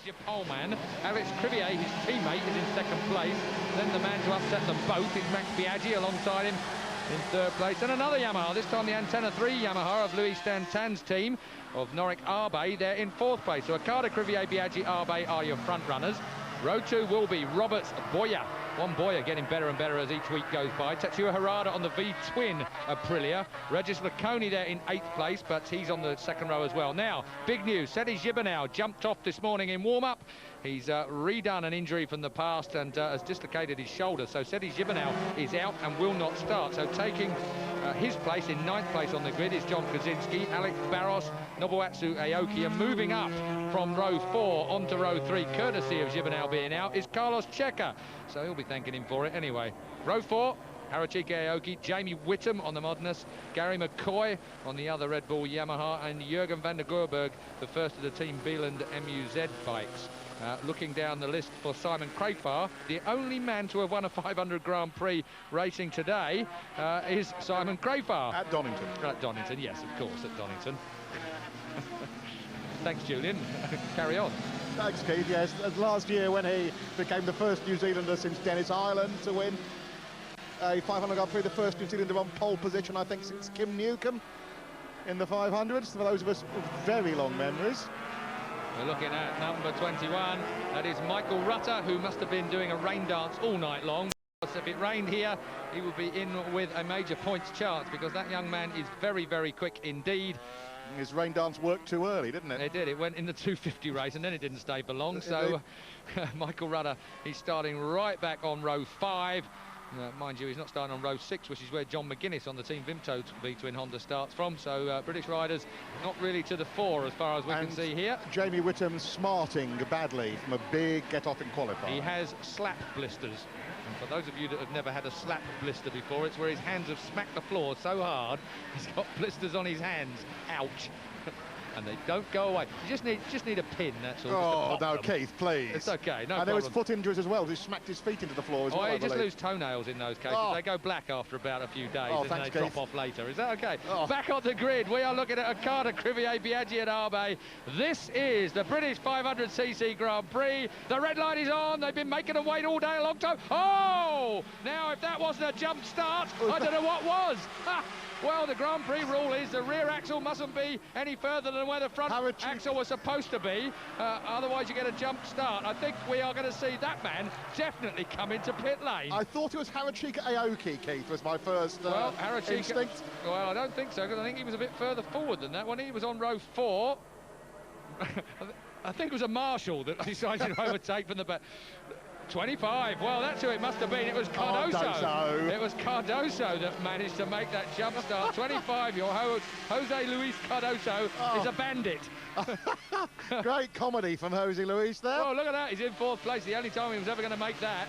is your pole man. Alex Crivier, his teammate, is in second place. Then the man to upset them both is Max Biaggi alongside him in third place. And another Yamaha, this time the Antenna 3 Yamaha of Louis Stantan's team of Noric Arbe. They're in fourth place. So Okada, Crivier, Biaggi, Arbe are your front runners. Row 2 will be Roberts, Boya. One Boya getting better and better as each week goes by. Tetsuya Harada on the V-twin Aprilia. Regis Lacconi there in 8th place, but he's on the second row as well. Now, big news. Seti Gibernau jumped off this morning in warm-up. He's redone an injury from the past and has dislocated his shoulder. So Seti Gibernau is out and will not start. So taking his place in 9th place on the grid is John Kaczynski, Alex Barros, Nobuatsu Aoki, and moving up from row 4 onto row 3, courtesy of Gibernau being out, is Carlos Checa. So he'll be thanking him for it anyway. Row 4, Haruchika Aoki, Jamie Whittam on the Modernus, Gary McCoy on the other Red Bull Yamaha, and Jürgen van der Goorberg, the first of the Team Beeland MUZ bikes. Looking down the list for Simon Crafar, the only man to have won a 500 Grand Prix racing today is Simon Crafar. At Donington. At Donington, yes, of course, at Donington. Thanks, Julian. Carry on. Thanks, Keith. Yes, last year when he became the first New Zealander since Dennis Ireland to win a 500 Grand Prix, the first New Zealander on pole position, I think, since Kim Newcomb in the 500s. For those of us with very long memories. We're looking at number 21. That is Michael Rutter, who must have been doing a rain dance all night long. If it rained here, he would be in with a major points chance, because that young man is very, very quick indeed. His rain dance worked too early, didn't it? It did. It went in the 250 race, and then it didn't stay for long. So Michael Rutter, he's starting right back on row 5. Mind you, he's not starting on row 6, which is where John McGuinness on the Team Vimto V-twin Honda starts from. So British riders not really to the fore as far as we can see here. Jamie Whittam smarting badly from a big get-off in qualifying. He has slap blisters. And for those of you that have never had a slap blister before, it's where his hands have smacked the floor so hard, he's got blisters on his hands. Ouch. And they don't go away. You just need a pin, that's all. Oh, no, Keith, please. It's okay, no problem. And there was foot injuries as well. He smacked his feet into the floor as well, you just lose toenails in those cases. They go black after about a few days, and thanks, they drop off later. Is that okay? Back on the grid, we are looking at Okada, Crivier, Biaggi and Arbe. This is the British 500cc Grand Prix. The red light is on. They've been making them wait all day, a long time. Oh! Now, if that wasn't a jump start, I don't know what was. Well, the Grand Prix rule is the rear axle mustn't be any further than where the front axle was supposed to be. Otherwise, you get a jump start. I think we are going to see that man definitely come into pit lane. I thought it was Haruchika Aoki, Keith, was my first instinct. Well, I don't think so, because I think he was a bit further forward than that when he was on row 4. I think it was a marshal that decided to overtake from the back. 25, well, that's who it must have been. It was Cardoso. It was Cardoso that managed to make that jump start. 25, your Jose Luis Cardoso is a bandit. Great comedy from Jose Luis there. Oh, look at that, he's in 4th place. The only time he was ever going to make that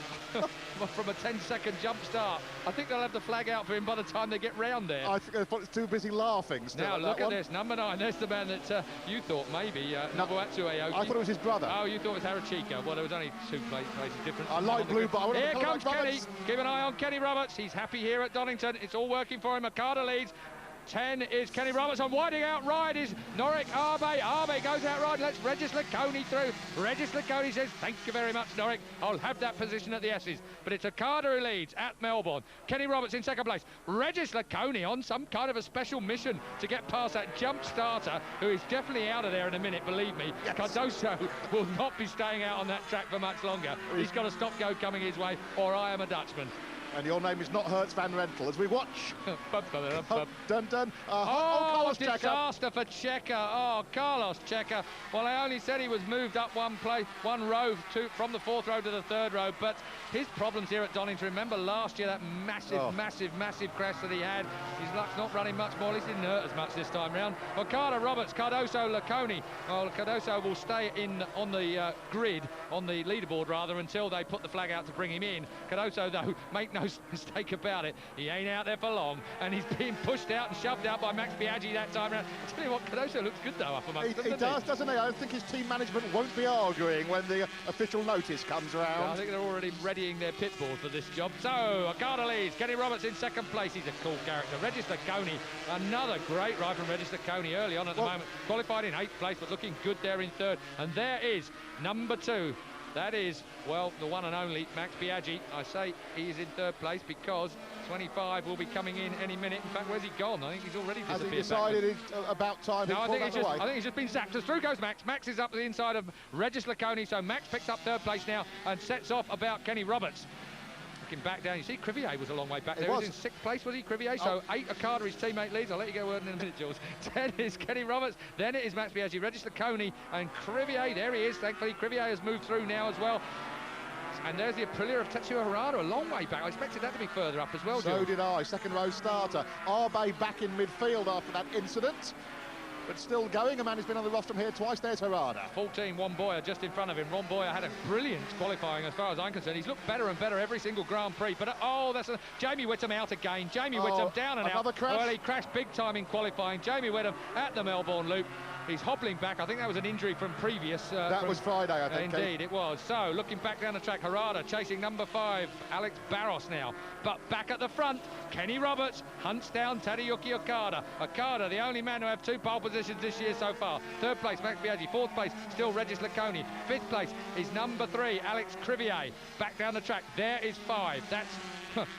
from a 10-second jump start. I think they'll have the flag out for him by the time they get round there. I think they thought it's too busy laughing still. Now, look at this, number 9. There's the man that you thought maybe, Nobuatsu Aoki. I thought it was his brother. Oh, you thought it was Haruchika. Well, there was only 2 places difference. I like blue, but here comes Kenny. Keep an eye on Kenny Roberts. He's happy here at Donington. It's all working for him. Okada leads. 10 is Kenny Roberts. On winding out ride is Noric Arbe. Arbe goes out right. Let's Regis Lacconi through. Regis Lacconi says, thank you very much, Noric. I'll have that position at the S's. But it's Okada who leads at Melbourne. Kenny Roberts in second place. Regis Lacconi on some kind of a special mission to get past that jump starter, who is definitely out of there in a minute, believe me. Yes. Cardoso will not be staying out on that track for much longer. He's got a stop-go coming his way, or I am a Dutchman. And your name is not Hertz Van Rentel as we watch. Dun dun. Carlos disaster for Checa. Oh, Carlos Checa. Well, I only said he was moved up one row from the 4th row to the 3rd row, but his problems here at Donington. Remember last year that massive crash that he had. His luck's not running much more. At least he didn't hurt as much this time round. Okada, Roberts, Cardoso, Lacconi. Well, Cardoso will stay on the grid, on the leaderboard rather, until they put the flag out to bring him in. Cardoso, though, make no no mistake about it. He ain't out there for long, and he's being pushed out and shoved out by Max Biaggi that time around. I tell you what, Cardoso looks good though up amongst them, he does, doesn't he? I think his team management won't be arguing when the official notice comes around. Yeah, I think they're already readying their pit bulls for this job. So, Okada leads. Kenny Roberts in second place. He's a cool character. Regis Laconi, another great ride from Regis Laconi early on at the moment. Qualified in 8th place, but looking good there in 3rd. And there is number 2. That is, well, the one and only Max Biaggi. I say he is in 3rd place because 25 will be coming in any minute. In fact, where's he gone? I think he's already disappeared. Has he decided it's about time? No, I think he's just been sacked. As through goes Max. Max is up the inside of Regis Laconi, so Max picks up 3rd place now and sets off about Kenny Roberts. Looking back down, you see Crivier was a long way back there. He was in 6th place, was he, Crivier? So 8 Okada, his teammate, leads. I'll let you go word in a minute, Jules. 10 is Kenny Roberts. Then it is Max Biaggi, Regis Laconi, and Crivier. There he is. Thankfully, Crivier has moved through now as well. And there's the Aprilia of Tetsuya Harada, a long way back. I expected that to be further up as well, So Jules. did I. Second row starter. Arbe back in midfield after that incident. But still going, a man who's been on the rostrum here twice. There's Harada. 14, Ron Boyer just in front of him. Ron Boyer had a brilliant qualifying as far as I'm concerned. He's looked better and better every single Grand Prix. But, that's Jamie Whittam out again. Jamie Whittam down and another out. crash. Well, he crashed big time in qualifying. Jamie Whittam at the Melbourne Loop. He's hobbling back. I think that was an injury from previous. That was Friday, I think. Indeed, it was. So, looking back down the track, Harada chasing number 5, Alex Barros now. But back at the front, Kenny Roberts hunts down Tadayuki Okada. Okada, the only man to have 2 pole positions this year so far. 3rd place, Max Biaggi. 4th place, still Regis Laconi. 5th place is number 3, Alex Crivier. Back down the track, there is 5. That's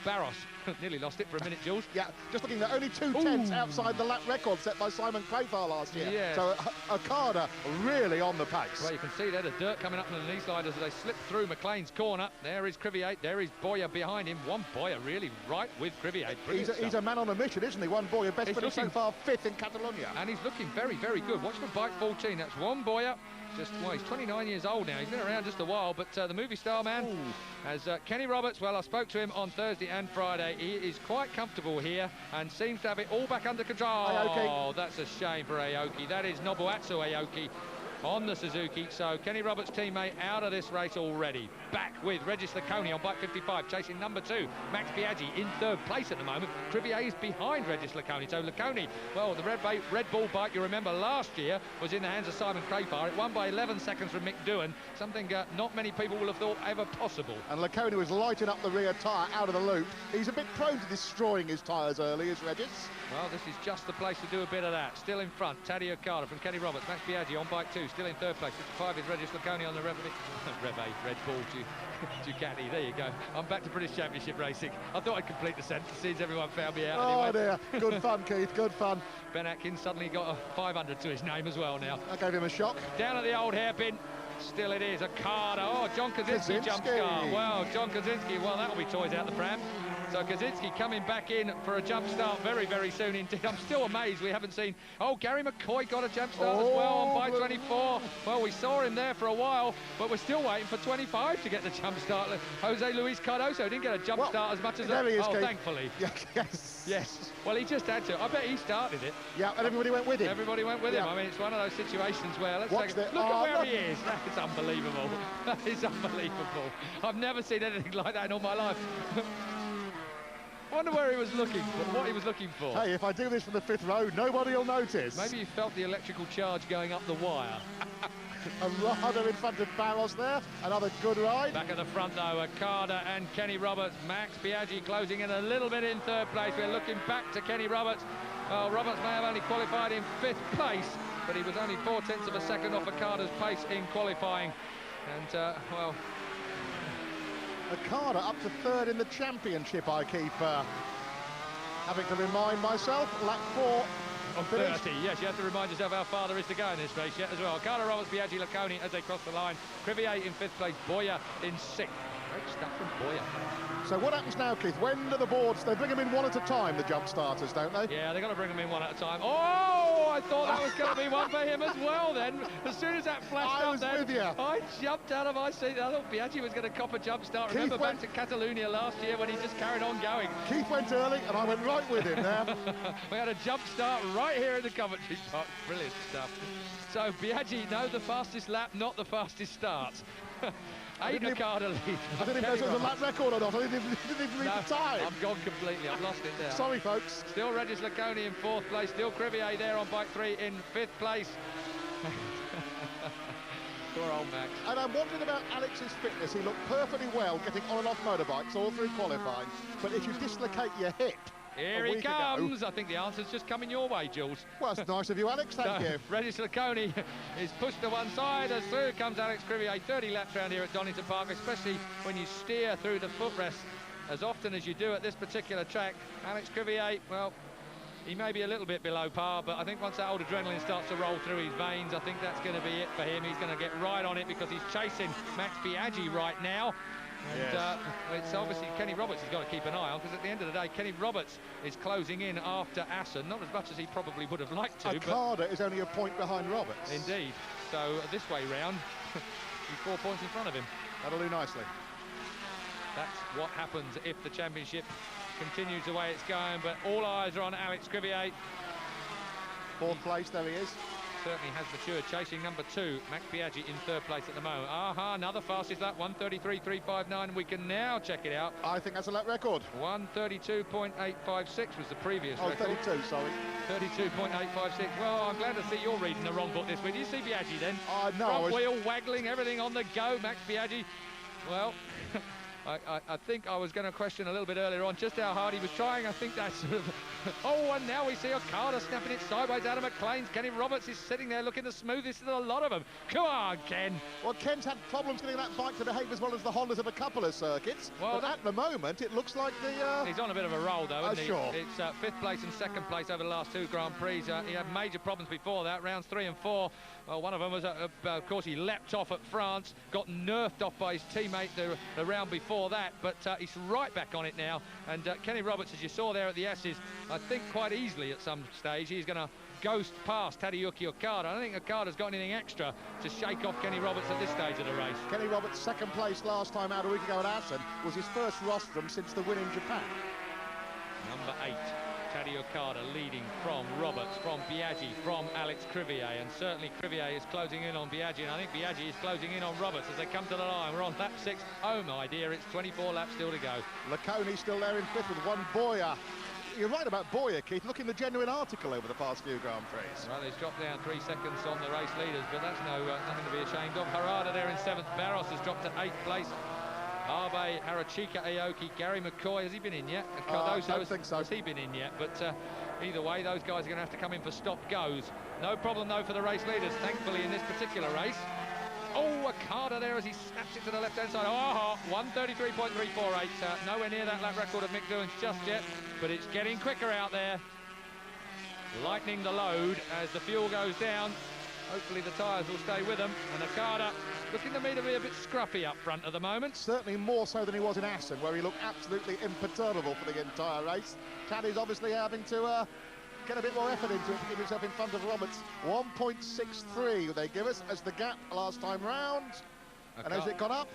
Barros. Nearly lost it for a minute, Jules. Yeah, just looking at only 2 tenths outside the lap record set by Simon Crafar last year. Yes. So Okada really on the pace. Well, you can see there the dirt coming up from the knee sliders as they slip through McLean's corner. There is Crivier, there is Boyer behind him. One Boyer really right with Crivier. He's a man on a mission, isn't he? One Boyer, best finish so far, 5th in Catalonia. And he's looking very, very good. Watch for bike 14. That's Juan Boyer. He's 29 years old now. He's been around just a while, but the movie star man has Kenny Roberts. Well, I spoke to him on Thursday and Friday. He is quite comfortable here and seems to have it all back under control. Aoki. Oh, that's a shame for Aoki. That is Nobuatsu Aoki on the Suzuki. So Kenny Roberts' teammate out of this race already. Back with Regis Laconi on bike 55, chasing number 2, Max Biaggi in 3rd place at the moment. Crivier is behind Regis Laconi. So Laconi, well, the Red Bull bike, you remember last year, was in the hands of Simon Crafar. It won by 11 seconds from Mick Doohan, something not many people will have thought ever possible. And Laconi was lighting up the rear tyre out of the loop. He's a bit prone to destroying his tyres early, is Regis. Well, this is just the place to do a bit of that. Still in front, Taddy Okada from Kenny Roberts. Max Biaggi on bike 2, still in 3rd place. 55 is Regis Laconi on the Red Bull Ducati. There you go. I'm back to British Championship racing. I thought I'd complete the sentence since everyone found me out. Oh, anyway. dear. Good fun, Keith. Good fun. Ben Atkins suddenly got a 500 to his name as well now. I gave him a shock. Down at the old hairpin. Still it is. Okada. Oh, John Kaczynski jump start. Well, John Kaczynski. Well, that'll be toys out the pram. So Kaczynski coming back in for a jump start very, very soon indeed. I'm still amazed we haven't seen... Oh, Gary McCoy got a jump start as well on bike 24. Well, we saw him there for a while, but we're still waiting for 25 to get the jump start. Jose Luis Cardoso didn't get a jump start as much as... There he is, Keith. Thankfully. Yes. Yes. Well, he just had to. I bet he started it. Yeah, and everybody went with him. Everybody went with him. I mean, it's one of those situations where... Look at where he is. That is unbelievable. That is unbelievable. I've never seen anything like that in all my life. I wonder where he was looking for, what he was looking for. Hey, if I do this from the 5th row, nobody will notice. Maybe you felt the electrical charge going up the wire. A rider in front of Barros there. Another good ride. Back at the front, though, Okada and Kenny Roberts. Max Biaggi closing in a little bit in 3rd place. We're looking back to Kenny Roberts. Well, Roberts may have only qualified in 5th place, but he was only 0.4 of a second off Okada's pace in qualifying. And, well... Okada up to 3rd in the championship, I keep having to remind myself. Lap 4 on 30, yes, you have to remind yourself how far there is to go in this race yet as well. Okada, Roberts, Biaggi, Laconi as they cross the line. Crivier in 5th place, Boyer in 6th. Great stuff from Boyer. So what happens now, Keith? When do the boards... They bring them in one at a time, the jump starters, don't they? Yeah, they've got to bring them in one at a time. Oh, I thought that was going to be one for him as well then. As soon as that flashed up then, I jumped out of my seat. I thought Biaggi was going to cop a jump start. Remember back to Catalonia last year when he just carried on going. Keith went early and I went right with him there. We had a jump start right here in the Coventry Park. Brilliant stuff. So Biaggi, no, the fastest lap, not the fastest start. Okada leads. I didn't even know if it was a lap record or not. I didn't even read the time. I've gone completely. I've lost it there. Sorry, folks. Still Regis Laconi in 4th place. Still Crivier there on bike 3 in 5th place. Poor old Max. And I'm wondering about Alex's fitness. He looked perfectly well getting on and off motorbikes all through qualifying. But if you dislocate your hip, here he comes. I think the answer's just coming your way, Jules. Well, it's nice of you, Alex. Thank you. Regis Laconi is pushed to one side as through comes Alex Crivier. 30 laps round here at Donington Park, especially when you steer through the footrest as often as you do at this particular track. Alex Crivier, well, he may be a little bit below par, but I think once that old adrenaline starts to roll through his veins, I think that's going to be it for him. He's going to get right on it because he's chasing Max Biaggi right now. And yes. It's obviously Kenny Roberts he's got to keep an eye on, because at the end of the day, Kenny Roberts is closing in after Assen, not as much as he probably would have liked to. Okada is only a point behind Roberts. Indeed. So this way round, he's 4 points in front of him. That'll do nicely. That's what happens if the championship continues the way it's going, but all eyes are on Alex Crivier. 4th place, there he is. Certainly has matured, chasing number 2, Max Biaggi in 3rd place at the moment. Another fastest lap, 1:33.359. We can now check it out. I think that's a lap record. 1:32.856 was the previous record. 32, sorry. 32.856. Well, I'm glad to see you're reading the wrong book this week. Did you see Biaggi then? No. Front wheel waggling, everything on the go, Max Biaggi. Well, I think I was going to question a little bit earlier on just how hard he was trying. I think that's sort of... Oh, and now we see Okada snapping it sideways out of McLean's. Kenny Roberts is sitting there looking the smoothest of a lot of them. Come on, Ken. Well, Ken's had problems getting that bike to behave as well as the Hondas of a couple of circuits. Well, but at the moment, it looks like the... He's on a bit of a roll, though, isn't he? Sure. It's 5th place and 2nd place over the last 2 Grand Prix. He had major problems before that, rounds 3 and 4. Well, one of them was, of course, he leapt off at France, got nerfed off by his teammate the round before that, but he's right back on it now. And Kenny Roberts, as you saw there at the S's, I think quite easily at some stage he's going to ghost past Tadayuki Okada. I don't think Okada's got anything extra to shake off Kenny Roberts at this stage of the race. Kenny Roberts, 2nd place last time out a week ago at Assen, was his first rostrum since the win in Japan. Number 8. Taddy Okada leading from Roberts, from Biaggi, from Alex Crivier, and certainly Crivier is closing in on Biaggi, and I think Biaggi is closing in on Roberts as they come to the line. We're on lap 6. Oh my dear, it's 24 laps still to go. Laconi still there in 5th with one Boyer. You're right about Boyer, Keith, looking the genuine article over the past few Grand Prix. Well, he's dropped down 3 seconds on the race leaders, but that's nothing to be ashamed of. Harada there in 7th. Barros has dropped to 8th place. Abe, Harachika Aoki, Gary McCoy, has he been in yet? I don't think so. Has he been in yet? But either way, those guys are going to have to come in for stop-goes. No problem, though, for the race leaders, thankfully, in this particular race. Oh, Okada there as he snaps it to the left-hand side. 1:33.348. Nowhere near that lap record of Mick Doohan's just yet, but it's getting quicker out there. Lightening the load as the fuel goes down. Hopefully the tyres will stay with them. And Okada looking to me to be a bit scruffy up front at the moment. Certainly more so than he was in Assen, where he looked absolutely imperturbable for the entire race. Taddy's obviously having to get a bit more effort into it to keep himself in front of Roberts. 1.63 they give us as the gap last time round. And has it gone up?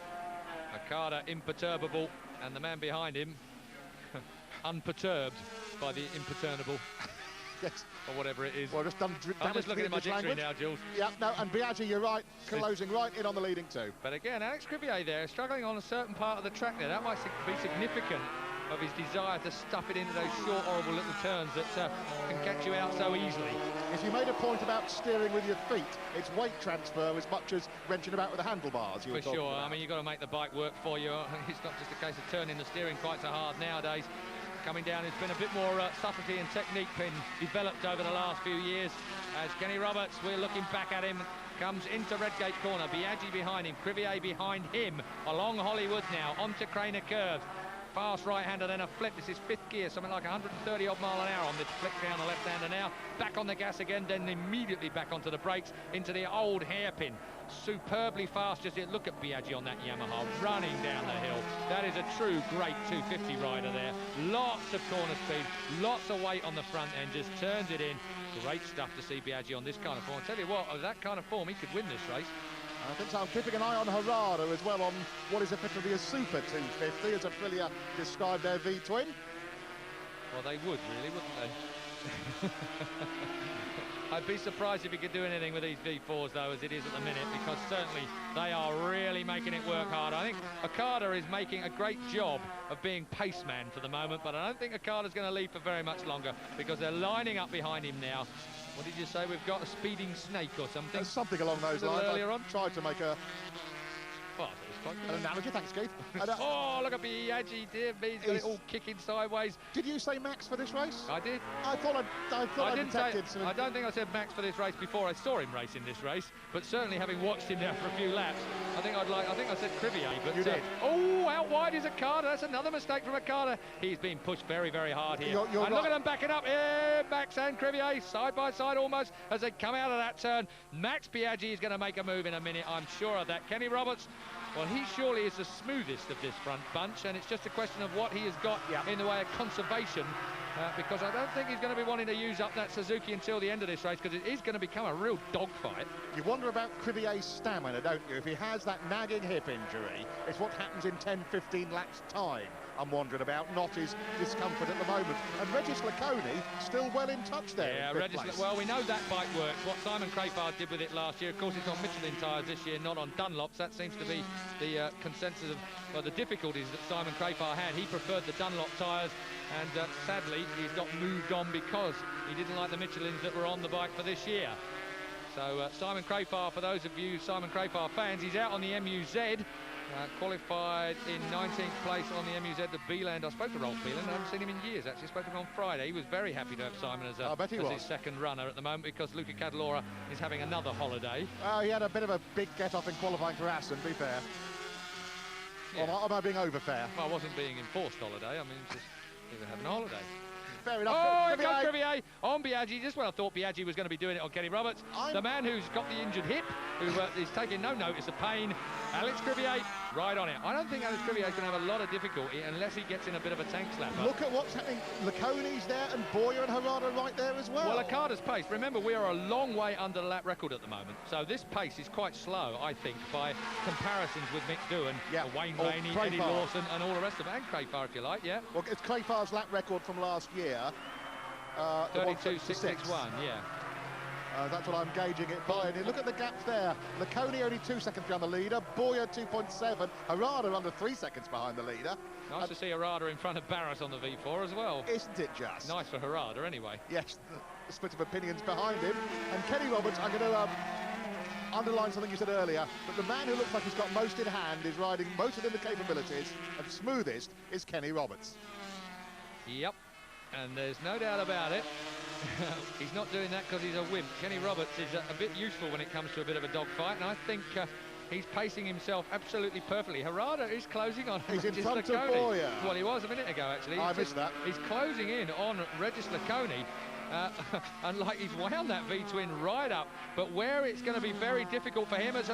Okada imperturbable, and the man behind him unperturbed by the imperturbable. Yes. Or whatever it is. Well, just done I'm just looking at my dictionary now, Jules. Yeah, no, and Biaggi, you're right, closing right in on the leading 2. But again, Alex Crivier there, struggling on a certain part of the track there. That might be significant of his desire to stuff it into those short, horrible little turns that can catch you out so easily. If you made a point about steering with your feet, it's weight transfer as much as wrenching about with the handlebars. For sure. I mean, you've got to make the bike work for you. It's not just a case of turning the steering quite so hard nowadays. Coming down, it's been a bit more subtlety and technique been developed over the last few years. As Kenny Roberts, we're looking back at him, comes into Redgate corner. Biaggi behind him, Crivier behind him, along Hollywood now, onto Craner curves. Fast right-hander, then a flip. This is 5th gear, something like 130 odd mile an hour on this flick down the left-hander now. Back on the gas again, then immediately back onto the brakes, into the old hairpin. Superbly fast, just look at Biaggi on that Yamaha, running down the hill. That is a true great 250 rider there. Lots of corner speed, lots of weight on the front end, just turns it in. Great stuff to see Biaggi on this kind of form. I tell you what, with that kind of form, he could win this race. I think so. I'm keeping an eye on Harada as well on what is effectively a Super 250, as Aprilia described their V-twin. Well, they would, really, wouldn't they? I'd be surprised if he could do anything with these V4s, though, as it is at the minute, because certainly they are really making it work hard. I think Okada is making a great job of being paceman for the moment, but I don't think Okada's going to lead for very much longer, because they're lining up behind him now. What did you say? We've got a speeding snake or something? Something along those lines. Earlier on. Tried to make a... Oh, it was quite an analogy, thanks, Keith. Oh, look at Biaggi, dear me, he's got it all kicking sideways. Did you say Max for this race? I did. I thought I detected some... I don't think I said Max for this race before I saw him race in this race, but certainly having watched him now for a few laps, I think I said Crivier, but... You did. Oh, out wide is Okada. That's another mistake from Okada. He's been pushed very, very hard here. You're and look at them backing up. Yeah, Max and Crivier, side by side almost, as they come out of that turn. Max Biaggi is going to make a move in a minute, I'm sure of that. Kenny Roberts, well, he surely is the smoothest of this front bunch, and it's just a question of what he has got in the way of conservation, because I don't think he's going to be wanting to use up that Suzuki until the end of this race, because it is going to become a real dogfight. You wonder about Crivier's stamina, don't you? If he has that nagging hip injury, it's what happens in 10-15 laps' time I'm wondering about, not his discomfort at the moment. And Regis Laconi still well in touch there. Yeah, Regis, well, we know that bike works. What Simon Crafard did with it last year, of course, it's on Michelin tyres this year, not on Dunlops. That seems to be the consensus of, well, the difficulties that Simon Crafard had. He preferred the Dunlop tyres, and sadly, he's got moved on because he didn't like the Michelins that were on the bike for this year. So Simon Crafard, for those of you Simon Crafard fans, he's out on the MUZ. Qualified in 19th place on the MUZ to Beeland. I spoke to Rolf Beeland. I haven't seen him in years, actually. I spoke to him on Friday. He was very happy to have Simon as his second runner at the moment, because Luca Cadalora is having another holiday. He had a bit of a big get-off in qualifying for Assen, to be fair. Yeah. Or am I being over-fair? Well, I wasn't being enforced holiday. I mean, just he was having a holiday. Fair enough. Oh, here comes Crivier on Biaggi. Just when I thought Biaggi was going to be doing it on Kenny Roberts. The man who's got the injured hip, who is taking no notice of pain, Alex Crivier, right on it. I don't think Alex Crivier is going to have a lot of difficulty unless he gets in a bit of a tank slapper. Look at what's happening. Laconi's there, and Boyer and Harada right there as well. Well, Okada's pace, remember, we are a long way under the lap record at the moment. So this pace is quite slow, I think, by comparisons with Mick Doohan, Wayne Rainey, Eddie Lawson, and all the rest of them, and Crafard, if you like, yeah. Well, it's Crafard's lap record from last year. 32.661, yeah. That's what I'm gauging it by. And look at the gaps there. Laconi only 2 seconds behind the leader. Boyer 2.7. Harada under 3 seconds behind the leader. Nice to see Harada in front of Barris on the V4 as well. Isn't it just? Nice for Harada, anyway. Yes, the split of opinions behind him. And Kenny Roberts, I'm going to underline something you said earlier, but the man who looks like he's got most in hand is riding most within the capabilities, and smoothest is Kenny Roberts. Yep. And there's no doubt about it. He's not doing that because he's a wimp. Kenny Roberts is a bit useful when it comes to a bit of a dogfight, and I think he's pacing himself absolutely perfectly. Harada is closing on He's Regis in front Laconi. of Boyer. Well, he was a minute ago, actually. I missed that. He's closing in on Regis Laconi. And like he's wound that V-twin right up, but where it's going to be very difficult for him is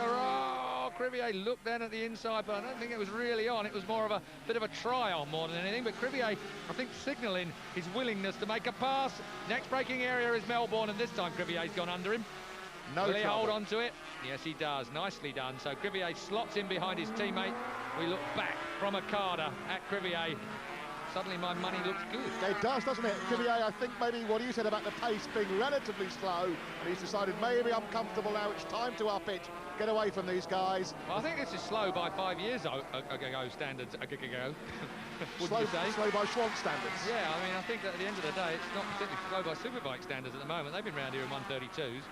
Crivier looked then at the inside, but I don't think it was really on. It was more of a bit of a try on more than anything, but Crivier, I think, signalling his willingness to make a pass. Next braking area is Melbourne, and this time Crivier's gone under him. Will he hold on to it? Yes, he does. Nicely done. So Crivier slots in behind his teammate. We look back from Okada at Crivier. Suddenly my money looks good. It does, doesn't it? Crivier, I think maybe what you said about the pace being relatively slow, and he's decided maybe I'm comfortable now, it's time to up it, get away from these guys. Well, I think this is slow by 5 years ago standards. Slow by Schwann standards. Yeah, I mean, I think that at the end of the day, it's not particularly slow by Superbike standards at the moment. They've been around here in 132s.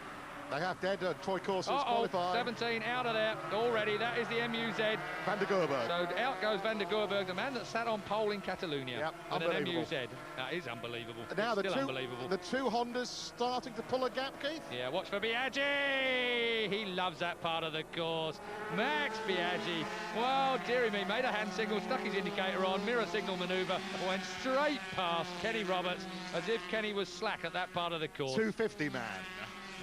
They have dead. Troy Corser's qualified. 17 out of there already. That is the MUZ. Van der Gerberg. So out goes Van der Gerberg, the man that sat on pole in Catalonia. Yep, with an unbelievable. MUZ. That is unbelievable. Now it's still unbelievable. The two Hondas starting to pull a gap, Keith. Yeah, watch for Biaggi. He loves that part of the course. Max Biaggi. Well, dearie me, made a hand signal, stuck his indicator on, mirror signal manoeuvre, went straight past Kenny Roberts as if Kenny was slack at that part of the course. 250 man.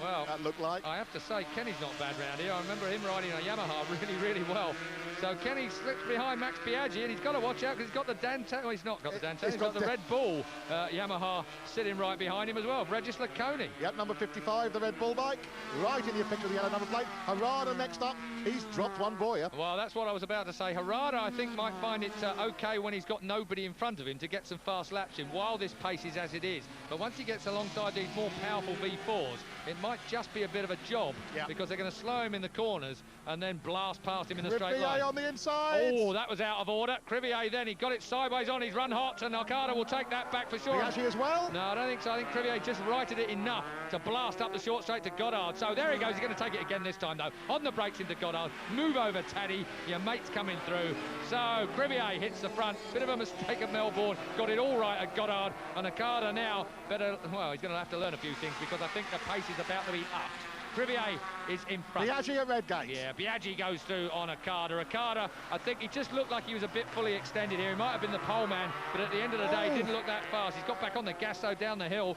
Well, that looked like. I have to say, Kenny's not bad round here. I remember him riding a Yamaha really, really well. So Kenny slips behind Max Biaggi, and he's got to watch out because he's got the Dantone. Well, he's not got the Dantone. He's got the Red Bull Yamaha sitting right behind him as well. Regis Laconi. Yep, number 55, the Red Bull bike. Right in your picture of the yellow number plate. Harada next up. He's dropped one Boyer. Well, that's what I was about to say. Harada, I think, might find it OK when he's got nobody in front of him to get some fast laps in while this pace is as it is. But once he gets alongside these more powerful V4s, it might just be a bit of a job because they're going to slow him in the corners and then blast past him in the straight line. On the inside. Oh, that was out of order. Crivier then, he got it sideways on, he's run hot, and Okada will take that back for sure. Biaggi as well? No, I don't think so. I think Crivier just righted it enough to blast up the short straight to Goddard. So there he goes. He's going to take it again this time, though. On the brakes into Goddard. Move over, Taddy. Your mate's coming through. So Crivier hits the front. Bit of a mistake at Melbourne. Got it all right at Goddard. And Okada now better... Well, he's going to have to learn a few things because I think the pace is about to be upped. Crivier is in front. Biaggi at Redgate. Yeah, Biaggi goes through on Okada. Okada, I think he just looked like he was a bit fully extended here. He might have been the pole man, but at the end of the day, he didn't look that fast. He's got back on the gas, though, down the hill.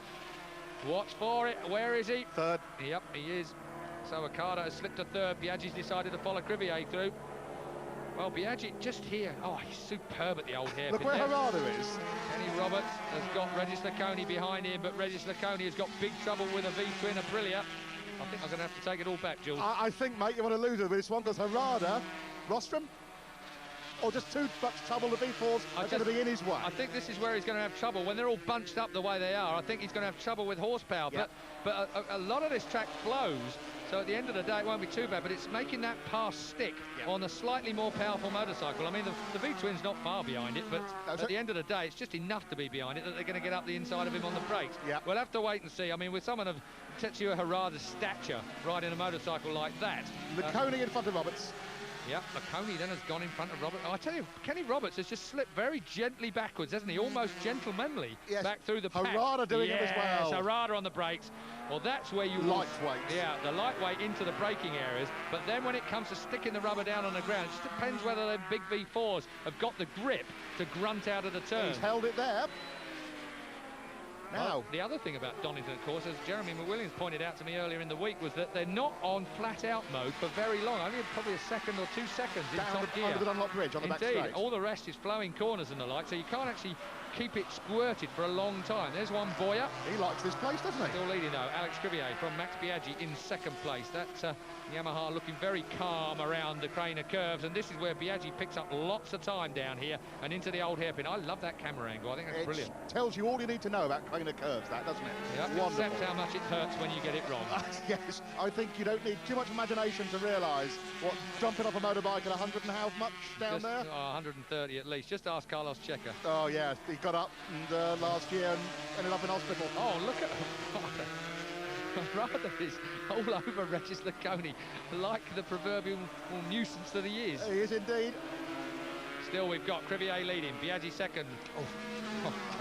Watch for it. Where is he? Third. Yep, he is. So Okada has slipped to third. Biaggi's decided to follow Crivier through. Well, Biaggi just here. Oh, he's superb at the old hairpin. Look where Harada is. Kenny Roberts has got Regis Laconi behind him, but Regis Laconi has got big trouble with a V-twin Aprilia. I think I'm going to have to take it all back, Jules. I think, mate, you want to lose with this one because Harada, Rostrom, or just too much trouble. The V4s are going to be in his way. I think this is where he's going to have trouble. When they're all bunched up the way they are, I think he's going to have trouble with horsepower. Yep. But a lot of this track flows, so at the end of the day, it won't be too bad, but it's making that pass stick on a slightly more powerful motorcycle. I mean, the V-twin's not far behind it, but at the end of the day, it's just enough to be behind it that they're going to get up the inside of him on the brakes. Yep. We'll have to wait and see. I mean, with someone of Tetsuya Harada's stature riding a motorcycle like that... Laconi in front of Roberts. Yeah, Laconi then has gone in front of Roberts. Oh, I tell you, Kenny Roberts has just slipped very gently backwards, hasn't he? Almost gentlemanly back through the pack. Harada doing it as well. Harada on the brakes. Well, that's where you... Lightweight. Yeah, the lightweight into the braking areas. But then when it comes to sticking the rubber down on the ground, it just depends whether the big V4s have got the grip to grunt out of the turn. He's held it there. Now, the other thing about Donington, of course, as Jeremy McWilliams pointed out to me earlier in the week, was that they're not on flat-out mode for very long. Only probably a second or 2 seconds in top gear. Under the Dunlop Bridge on the back straight. All the rest is flowing corners and the like, so you can't actually keep it squirted for a long time. There's one Boyer. He likes this place, doesn't he? Still leading, though. Alex Crivier from Max Biaggi in second place. That Yamaha looking very calm around the crane of curves, and this is where Biaggi picks up lots of time down here and into the old hairpin. I love that camera angle. I think that's brilliant. Tells you all you need to know about crane of curves, that, doesn't it? Yep, except how much it hurts when you get it wrong. Yes, I think you don't need too much imagination to realise what jumping off a motorbike at 100 and how much down there? 130 at least. Just ask Carlos Checa. Oh, yeah, he got up and, last year and ended up in hospital. Oh, look at Harada is all over Regis Laconi, like the proverbial nuisance that he is. He is indeed. Still, we've got Crivier leading, Biaggi second.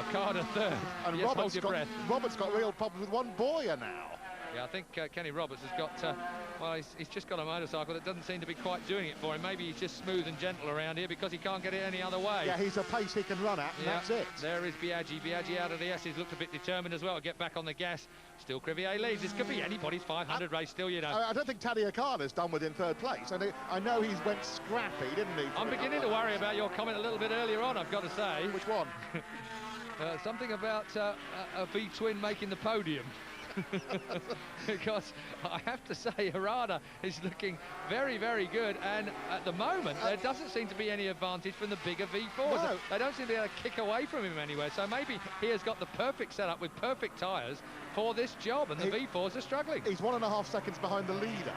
Okada third. And yes, hold your breath. Roberts got real problems with one Boyer now. Yeah, I think Kenny Roberts has got, well, he's just got a motorcycle that doesn't seem to be quite doing it for him. Maybe he's just smooth and gentle around here because he can't get it any other way. Yeah, he's a pace he can run at, and that's it. There is Biaggi. Biaggi out of the S's, looked a bit determined as well to get back on the gas. Still Crivier leads. This could be anybody's 500 race still, you know. I don't think Taddy Okada's done with in third place. And I know he's went scrappy, didn't he? I'm beginning to worry about your comment a little bit earlier on, I've got to say. Which one? Something about a V-twin making the podium. Because I have to say Harada is looking very, very good, and at the moment there doesn't seem to be any advantage from the bigger V4s. No. They don't seem to be able to kick away from him anywhere, so maybe he has got the perfect setup with perfect tyres for this job, and the V4s are struggling. He's 1.5 seconds behind the leader,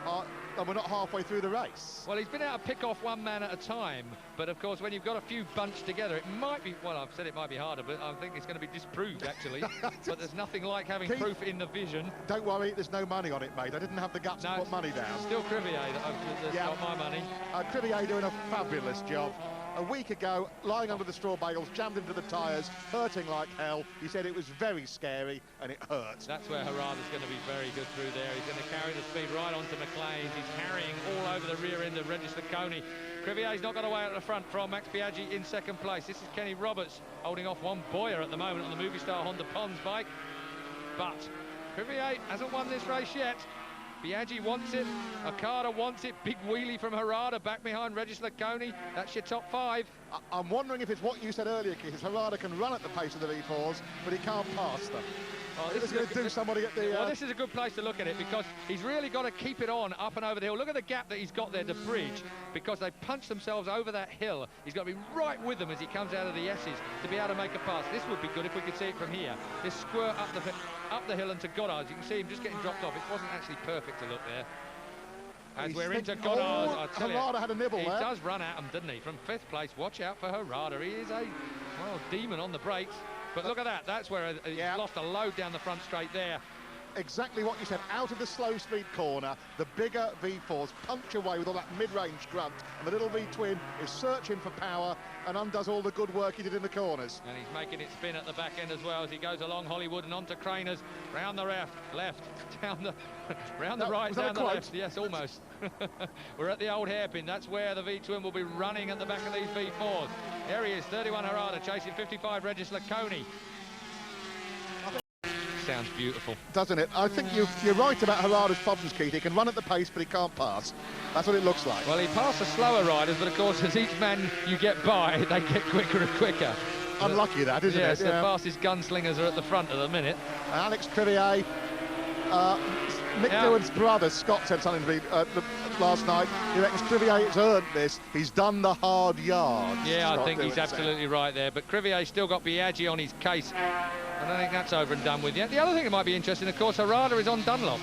and we're not halfway through the race. Well, he's been able to pick off one man at a time, but of course when you've got a few bunched together it might be, well, I've said it might be harder, but I think it's going to be disproved actually. But there's nothing like having proof in the vision. Don't worry, there's no money on it, mate. I didn't have the guts to put money down. Still Crivier that's got my money. Crivier doing a fabulous job. A week ago, lying under the straw bales, jammed into the tyres, hurting like hell. He said it was very scary and it hurt. That's where Harada's going to be very good through there. He's going to carry the speed right onto McLean's. He's carrying all over the rear end of Regis Laconi. Crivier's not got away at the front from Max Biaggi in second place. This is Kenny Roberts holding off one Boyer at the moment on the Movie Star Honda Pons bike. But Crivier hasn't won this race yet. Biaggi wants it, Okada wants it, big wheelie from Harada back behind Regis Laconi. That's your top 5. I'm wondering if it's what you said earlier, Keith. Harada can run at the pace of the V4s, but he can't pass them. Oh, this is going to do somebody at the... Well, this is a good place to look at it, because he's really got to keep it on up and over the hill. Look at the gap that he's got there, the bridge, because they punch themselves over that hill. He's got to be right with them as he comes out of the S's to be able to make a pass. This would be good if we could see it from here. This squirt up the hill and to Goddard's. You can see him just getting dropped off. It wasn't actually perfect to look there. As we're into Goddard's, I tell you, Harada had a nibble there. He does run at him, doesn't he? From 5th place, watch out for Harada. He is a, well, demon on the brakes. But look at that, that's where he's lost a load down the front straight there. Exactly what you said, out of the slow speed corner, the bigger V4s punch away with all that mid-range grunt, and the little V-twin is searching for power and undoes all the good work he did in the corners. And he's making it spin at the back end as well as he goes along Hollywood and onto Craners, round the left, down the, round the right, down the left. Yes, almost. We're at the old hairpin. That's where the V-twin will be running at the back of these V4s. There he is, 31 Harada, chasing 55 Regis Laconi. Sounds beautiful, doesn't it? I think you're right about Harada's problems, Keith. He can run at the pace, but he can't pass. That's what it looks like. Well, he passed the slower riders, but of course, as each man you get by, they get quicker and quicker. Unlucky that, isn't it? Yes, the fastest gunslingers are at the front at the minute. Alex Crivier, Mick Doohan's brother, Scott, said something to me last night. He reckons Crivier has earned this. He's done the hard yards. Yeah, I think he's absolutely right there. But Crivier's still got Biaggi on his case. I don't think that's over and done with yet. The other thing that might be interesting, of course, Harada is on Dunlops,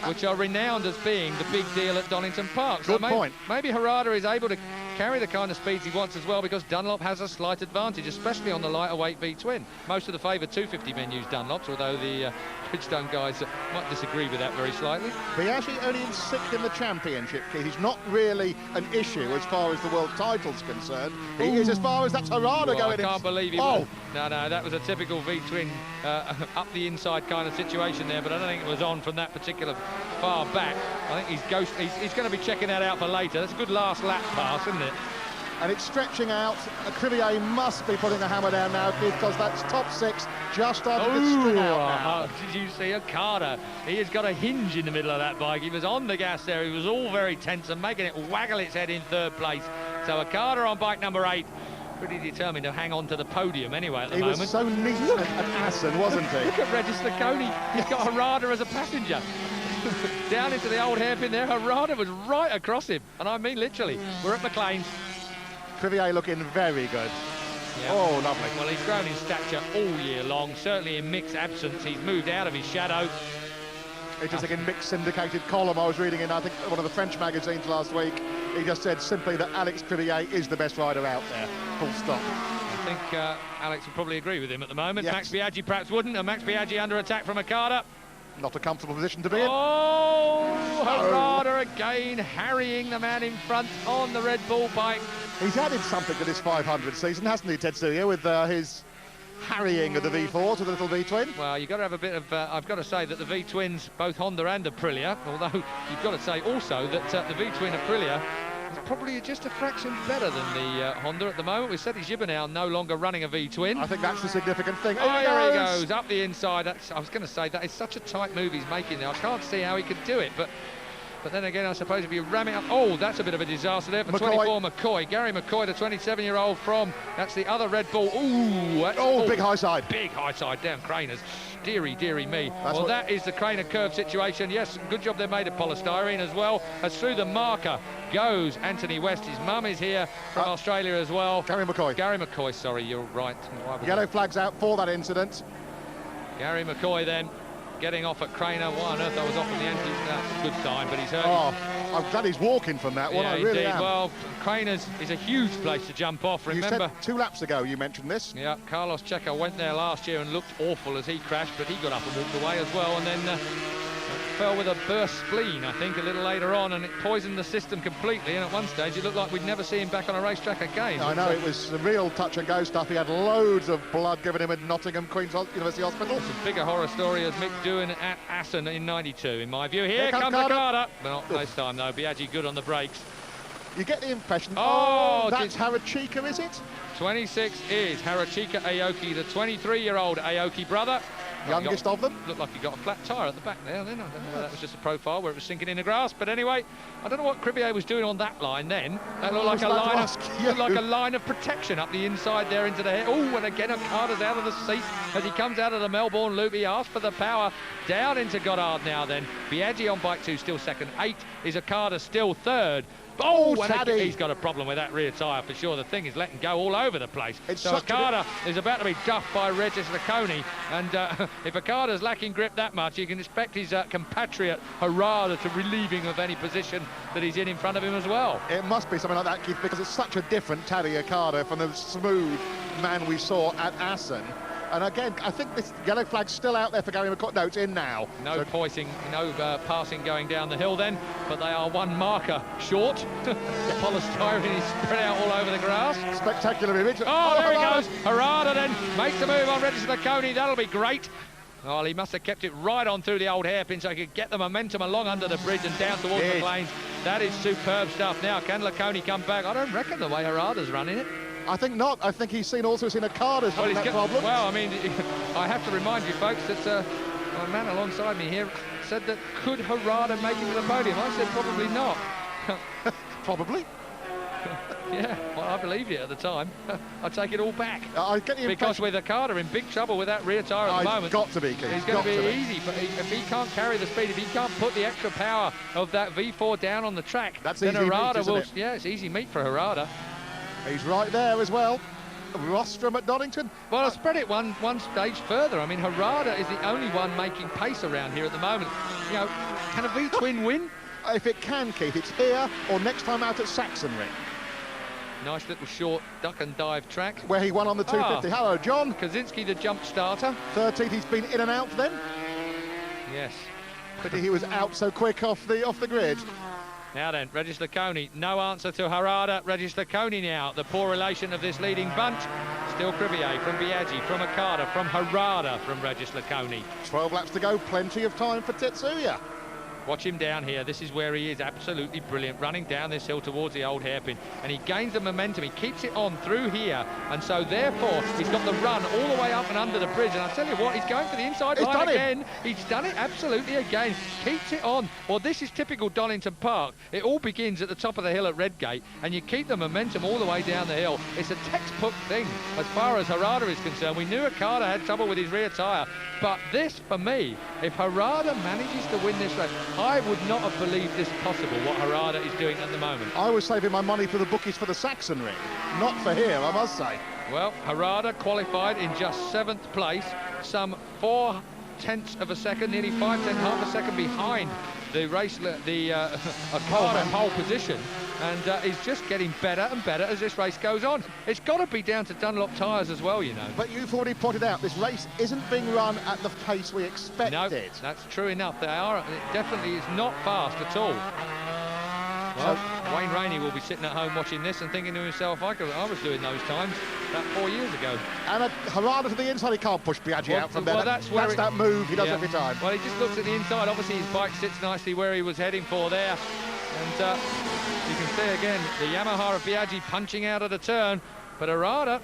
which are renowned as being the big deal at Donington Park. Good point. Maybe Harada is able to carry the kind of speeds he wants as well, because Dunlop has a slight advantage, especially on the lighter weight V-twin. Most of the favoured 250 men use Dunlops, although the Bridgestone guys might disagree with that very slightly. Biaggi only in 6th in the championship, Keith. He's not really an issue as far as the world title's concerned. He is as far as that's Harada going. I can't believe he was. No, that was a typical V-twin up the inside kind of situation there, but I don't think it was on from that particular far back. I think he's going to be checking that out for later. That's a good last lap pass, isn't it? And it's stretching out. Crivier must be putting the hammer down now, because that's top 6 just starting to string out now. Did you see Okada? He has got a hinge in the middle of that bike. He was on the gas there. He was all very tense and making it waggle its head in 3rd place. So Okada on bike number 8. Pretty determined to hang on to the podium anyway at the moment. He was so neat and acid, wasn't he? Look at Regis Laconi. He's got Harada as a passenger. Down into the old hairpin there. Harada was right across him. And I mean literally. We're at McLean's. Crivier looking very good. Yeah. Oh, lovely. Well, he's grown in stature all year long. Certainly in Mick's absence, he's moved out of his shadow. It is like in Mick's syndicated column I was reading in, I think, one of the French magazines last week. He just said simply that Alex Crivier is the best rider out there. Full stop. I think Alex would probably agree with him at the moment. Yes. Max Biaggi perhaps wouldn't, and Max Biaggi under attack from Okada. Not a comfortable position to be in. Oh, Harada again harrying the man in front on the Red Bull bike. He's added something to this 500 season, hasn't he, Tetsuya, with his harrying of the V4s with the little V-twin? Well, you've got to have a bit of... I've got to say that the V-twins, both Honda and Aprilia, although you've got to say also that the V-twin Aprilia is probably just a fraction better than the Honda at the moment. With Seti Gibernau no longer running a V-twin. I think that's the significant thing. Oh, here he goes, up the inside. I was going to say, that is such a tight move he's making now. I can't see how he could do it, but then again, I suppose if you ram it up... Oh, that's a bit of a disaster there for 24 McCoy. Gary McCoy, the 27-year-old from... That's the other Red Bull. Ooh, that's... big high side. Big high side down Craners. Deary me. Well, that is the Craner curve situation. Yes, good job they made of polystyrene as well. As through the marker goes Anthony West. His mum is here from Australia as well. Gary McCoy, sorry, you're right. Yellow flags out for that incident. Gary McCoy then getting off at Craner. Why on earth I was off at the end? That's a good sign, but he's hurt. Oh, I'm glad he's walking from that one. Yeah, I really am. Well, Craner's is a huge place to jump off. Remember, you said 2 laps ago you mentioned this. Yeah, Carlos Checo went there last year and looked awful as he crashed, but he got up and walked away as well, and then fell with a burst spleen, I think, a little later on, and it poisoned the system completely, and at one stage it looked like we'd never see him back on a racetrack again. I know, it was the real touch-and-go stuff. He had loads of blood given him at Nottingham Queen's University Hospital. It's as big a horror story as Mick Doohan at Assen in '92, in my view. Here comes Okada. But not this time, though. Biaggi good on the brakes. You get the impression, that's Haruchika, is it? 26 is Haruchika Aoki, the 23-year-old Aoki brother. Youngest of them. Looked like he got a flat tyre at the back there. Then I don't know whether that was just a profile where it was sinking in the grass. But anyway, I don't know what Cribier was doing on that line then. That looked like a line of protection up the inside there into the head. Oh, and again, Okada's out of the seat as he comes out of the Melbourne loop. He asked for the power down into Goddard now. Then Biaggi on bike 2 still second. 8 is Okada still third. Oh, and he's got a problem with that rear tyre for sure. The thing is letting go all over the place. So Okada is about to be duffed by Regis Laconi, and if Okada's lacking grip that much, you can expect his compatriot Harada to relieve him of any position that he's in front of him as well. It must be something like that, Keith, because it's such a different Taddy Okada from the smooth man we saw at Assen. And again, I think this yellow flag's still out there for Gary McCoy. No, it's in now. No poising, no passing going down the hill then, but they are one marker short. The polystyrene is spread out all over the grass. Spectacular image. Oh, there he goes. Harada then makes the move on Regis Laconi. That'll be great. Well, he must have kept it right on through the old hairpin so he could get the momentum along under the bridge and down towards the plains. That is superb stuff. Now, can Laconi come back? I don't reckon the way Harada's running it. I think not. I think he's also seen Okada's having that problem. Well, I mean, I have to remind you, folks, that a man alongside me here said that could Harada make it to the podium? I said probably not. Probably? Yeah, well, I believed it at the time. I take it all back. I get the because with Okada in big trouble with that rear tyre at the moment. It's got to be, Keith. It's going to be easy. But if he can't carry the speed, if he can't put the extra power of that V4 down on the track, then Harada will. Yeah, it's easy meat for Harada. He's right there as well. Rostrom at Donington. Well, I'll spread it one stage further. I mean, Harada is the only one making pace around here at the moment. You know, can a V-twin win? If it can, Keith, it's here or next time out at Saxonry. Nice little short duck and dive track. Where he won on the 250. Hello, John. Kaczynski, the jump starter. 13th, he's been in and out then? Yes. Pity he was out so quick off the grid. Now then, Regis Laconi, no answer to Harada. Regis Laconi now, the poor relation of this leading bunch. Still Cribier from Biaggi, from Okada, from Harada, from Regis Laconi. 12 laps to go, plenty of time for Tetsuya. Watch him down here. This is where he is absolutely brilliant, running down this hill towards the old hairpin, and he gains the momentum. He keeps it on through here, and so therefore he's got the run all the way up and under the bridge. And I tell you what, he's going for the inside line again. He's done it absolutely again. Keeps it on. Well, this is typical Donington Park. It all begins at the top of the hill at Redgate, and you keep the momentum all the way down the hill. It's a textbook thing as far as Harada is concerned. We knew Okada had trouble with his rear tyre, but this, for me, if Harada manages to win this race, I would not have believed this possible, what Harada is doing at the moment. I was saving my money for the bookies for the Saxonry, not for here, I must say. Well, Harada qualified in just 7th place, some 0.4 of a second, nearly 5 tenths, half a second behind the race, Okada pole position, and he's just getting better and better as this race goes on. It's got to be down to Dunlop tyres as well, you know. But you've already pointed out this race isn't being run at the pace we expected. No, that's true enough. They are. It definitely is not fast at all. Well, Wayne Rainey will be sitting at home watching this and thinking to himself, I was doing those times about 4 years ago. And Harada to the inside, he can't push Biaggi out from there. Well, that's that move he does every time. Well, he just looks at the inside. Obviously, his bike sits nicely where he was heading for there. And you can see again the Yamaha of Biaggi punching out of the turn. But Harada,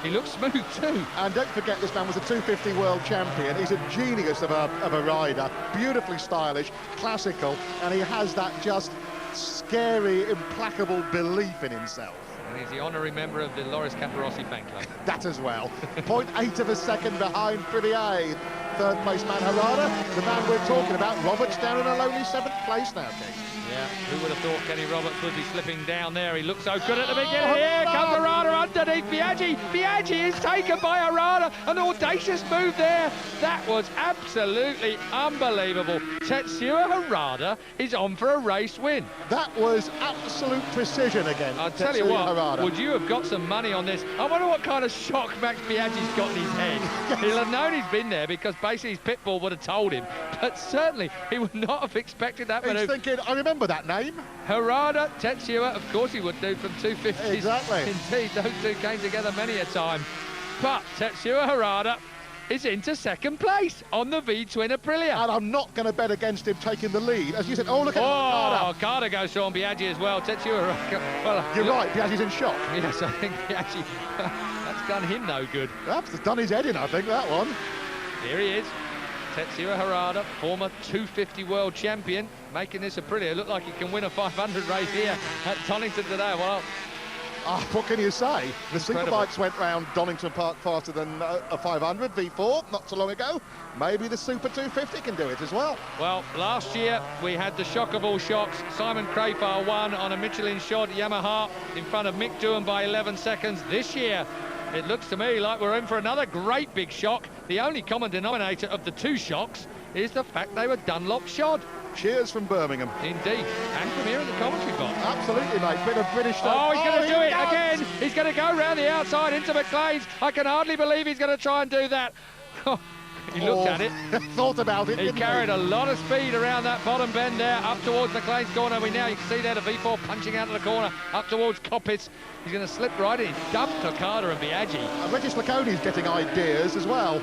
he looks smooth too. And don't forget, this man was a 250 world champion. He's a genius of a rider. Beautifully stylish, classical, and he has that just scary, implacable belief in himself. And he's the honorary member of the Loris Capirossi fan club. That as well. 0.8 of a second behind Privier. Third place man Harada, the man we're talking about. Roberts down in a lonely 7th place now, Keith. Yeah, who would have thought Kenny Roberts would be slipping down there? He looked so good at the beginning. Here comes Harada underneath Biaggi. Biaggi is taken by Harada. An audacious move there. That was absolutely unbelievable. Tetsuya Harada is on for a race win. That was absolute precision again. I'll tell you what, Harada. Would you have got some money on this? I wonder what kind of shock Max Biaggi's got in his head. He'll have known he's been there because basically his pitbull would have told him. But certainly he would not have expected that move. He's thinking, I remember that name. Harada, Tetsuya, of course he would do from 250s. Exactly. Indeed, those two came together many a time. But Tetsuya Harada is into 2nd place on the V-twin Aprilia. And I'm not going to bet against him taking the lead. As you said, look at Okada. Okada goes through on Biaggi as well. Tetsuya Harada. Well, you're right, Biaggi's in shock. Yes, I think Biaggi, that's done him no good. That's done his head in, I think, that one. Here he is, Tetsuya Harada, former 250 world champion, making this a pretty. It looked like he can win a 500 race here at Donington today. Well, what can you say? The incredible. Superbikes went round Donington Park faster than a 500 V4 not so long ago. Maybe the Super 250 can do it as well. Well, last year we had the shock of all shocks. Simon Crafar won on a Michelin-shod Yamaha in front of Mick Doohan by 11 seconds. This year, it looks to me like we're in for another great big shock. The only common denominator of the two shocks is the fact they were Dunlop shod. Cheers from Birmingham. Indeed, and from here in the commentary box. Absolutely, mate. Bit of British stuff. Oh, he's going to do it does. again. He's going to go round the outside into McLean's. I can hardly believe he's going to try and do that. He looked at it. Thought about it. He carried a lot of speed around that bottom bend there, up towards McLean's corner. You can see there the V4 punching out of the corner, up towards Coppitz. He's going to slip right in. He dumped Okada and Biaggi. Regis Laconi's getting ideas as well.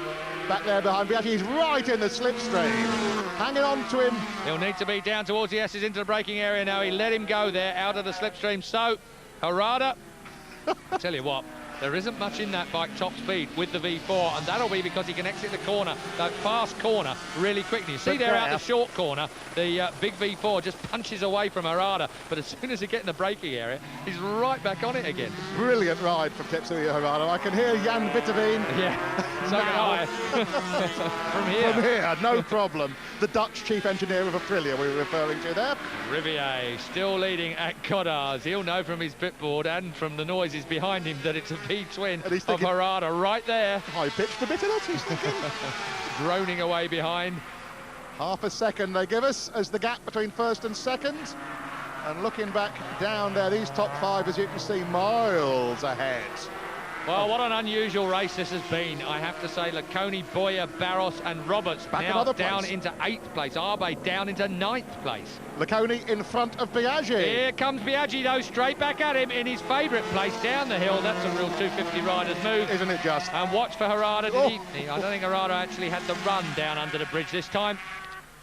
Back there behind Biaggi, he's right in the slipstream. Hanging on to him. He'll need to be down towards the S's into the braking area now. He let him go there out of the slipstream. So, Harada, I tell you what, there isn't much in that bike top speed with the V4, and that'll be because he can exit the corner, that fast corner, really quickly. You see there out the short corner, the big V4 just punches away from Harada, but as soon as he gets in the braking area, he's right back on it again. Brilliant ride from Tetsuya Harada. I can hear Jan Witteveen. Yeah, so can I. From here, no problem. The Dutch chief engineer of Aprilia we were referring to there. Riviere still leading at Goddard's. He'll know from his pit board and from the noises behind him that it's a V-twin of Harada right there. High-pitched a bit in it, he's thinking. Droning away behind. Half a second they give us as the gap between first and second. And looking back down there, these top five, as you can see, miles ahead. Well, what an unusual race this has been. I have to say, Laconi, Boyer, Barros and Roberts back now down into 8th place. Arbe down into 9th place. Laconi in front of Biaggi. Here comes Biaggi, though, straight back at him in his favourite place down the hill. That's a real 250 rider's move. Isn't it just? And watch for Harada. I don't think Harada actually had the run down under the bridge this time.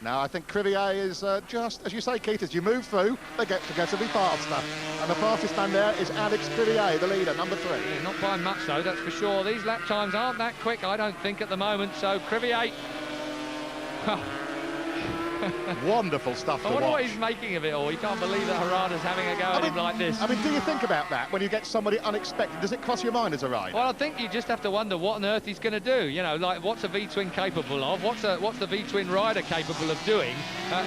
Now, I think Crivier is just, as you say, Keith, as you move through, they get progressively faster. And the fastest man there is Alex Crivier, the leader, number 3. Yeah, not by much, though, that's for sure. These lap times aren't that quick, I don't think, at the moment. So, Crivier... Wonderful stuff to watch. I wonder what he's making of it all. He can't believe that Harada's having a go at him like this. I mean, do you think about that when you get somebody unexpected? Does it cross your mind as a rider? Well, I think you just have to wonder what on earth he's going to do. You know, like, what's a V-twin capable of? What's the V-twin rider capable of doing?